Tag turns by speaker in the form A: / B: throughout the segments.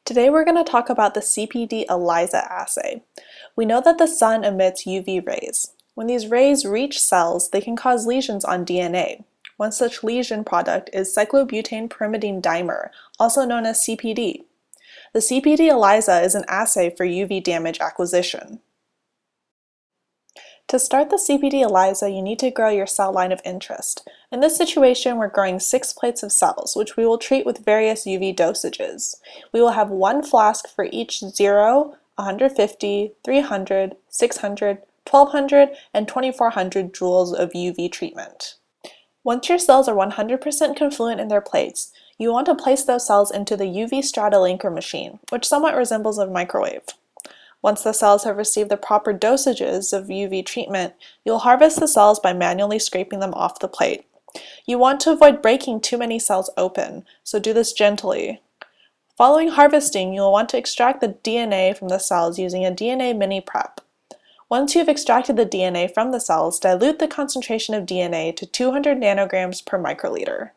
A: Today we're going to talk about the Cpd-Elisa assay. We know that the sun emits UV rays. When these rays reach cells, they can cause lesions on DNA. One such lesion product is cyclobutane pyrimidine dimer, also known as CpD. The Cpd-Elisa is an assay for UV damage acquisition. To start the Cpd-Elisa, you need to grow your cell line of interest. In this situation, we're growing 6 plates of cells, which we will treat with various UV dosages. We will have 1 flask for each 0, 150, 300, 600, 1200, and 2400 joules of UV treatment. Once your cells are 100% confluent in their plates, you want to place those cells into the UV strata linker machine, which somewhat resembles a microwave. Once the cells have received the proper dosages of UV treatment, you'll harvest the cells by manually scraping them off the plate. You want to avoid breaking too many cells open, so do this gently. Following harvesting, you'll want to extract the DNA from the cells using a DNA mini prep. Once you've extracted the DNA from the cells, dilute the concentration of DNA to 200 nanograms per microliter.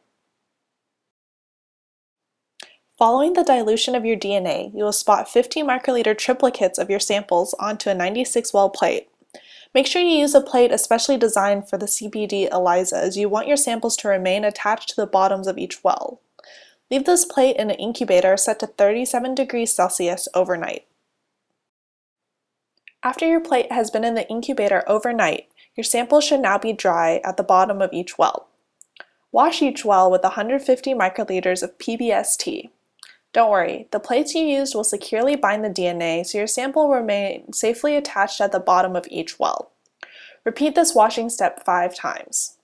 A: Following the dilution of your DNA, you will spot 50 microliter triplicates of your samples onto a 96-well plate. Make sure you use a plate especially designed for the Cpd-Elisa, as you want your samples to remain attached to the bottoms of each well. Leave this plate in an incubator set to 37 degrees Celsius overnight. After your plate has been in the incubator overnight, your sample should now be dry at the bottom of each well. Wash each well with 150 microliters of PBST. Don't worry, the plates you used will securely bind the DNA, so your sample will remain safely attached at the bottom of each well. Repeat this washing step 5 times.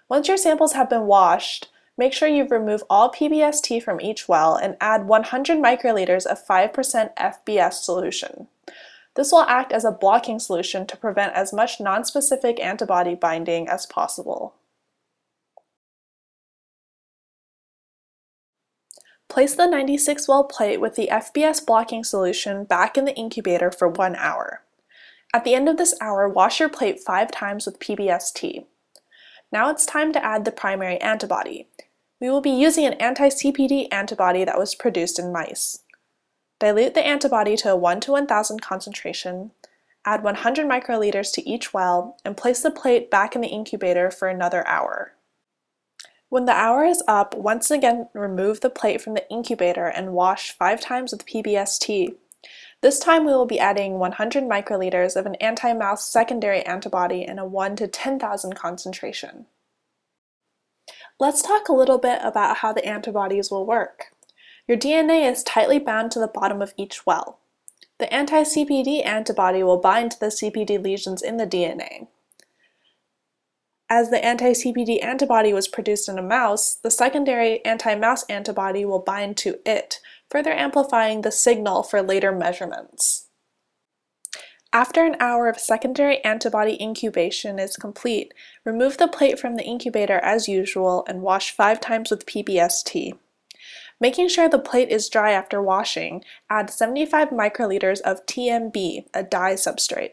A: Once your samples have been washed, make sure you remove all PBST from each well and add 100 microliters of 5% FBS solution. This will act as a blocking solution to prevent as much nonspecific antibody binding as possible. Place the 96-well plate with the FBS blocking solution back in the incubator for 1 hour. At the end of this hour, wash your plate 5 times with PBST. Now it's time to add the primary antibody. We will be using an anti-CPD antibody that was produced in mice. Dilute the antibody to a 1 to 1000 concentration, add 100 microliters to each well, and place the plate back in the incubator for another hour. When the hour is up, once again remove the plate from the incubator and wash 5 times with PBST. This time we will be adding 100 microliters of an anti-mouse secondary antibody in a 1 to 10,000 concentration. Let's talk a little bit about how the antibodies will work. Your DNA is tightly bound to the bottom of each well. The anti-CPD antibody will bind to the CPD lesions in the DNA. As the anti-CPD antibody was produced in a mouse, the secondary anti-mouse antibody will bind to it, further amplifying the signal for later measurements. After an hour of secondary antibody incubation is complete, remove the plate from the incubator as usual and wash 5 times with PBST. Making sure the plate is dry after washing, add 75 microliters of TMB, a dye substrate.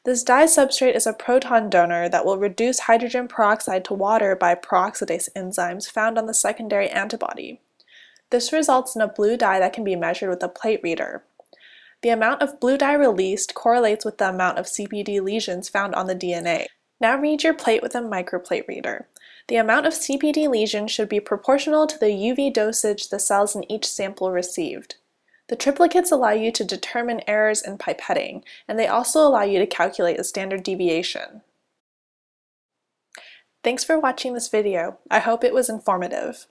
A: This dye substrate is a proton donor that will reduce hydrogen peroxide to water by peroxidase enzymes found on the secondary antibody. This results in a blue dye that can be measured with a plate reader. The amount of blue dye released correlates with the amount of CPD lesions found on the DNA. Now read your plate with a microplate reader. The amount of CPD lesions should be proportional to the UV dosage the cells in each sample received. The triplicates allow you to determine errors in pipetting, and they also allow you to calculate a standard deviation. Thanks for watching this video. I hope it was informative.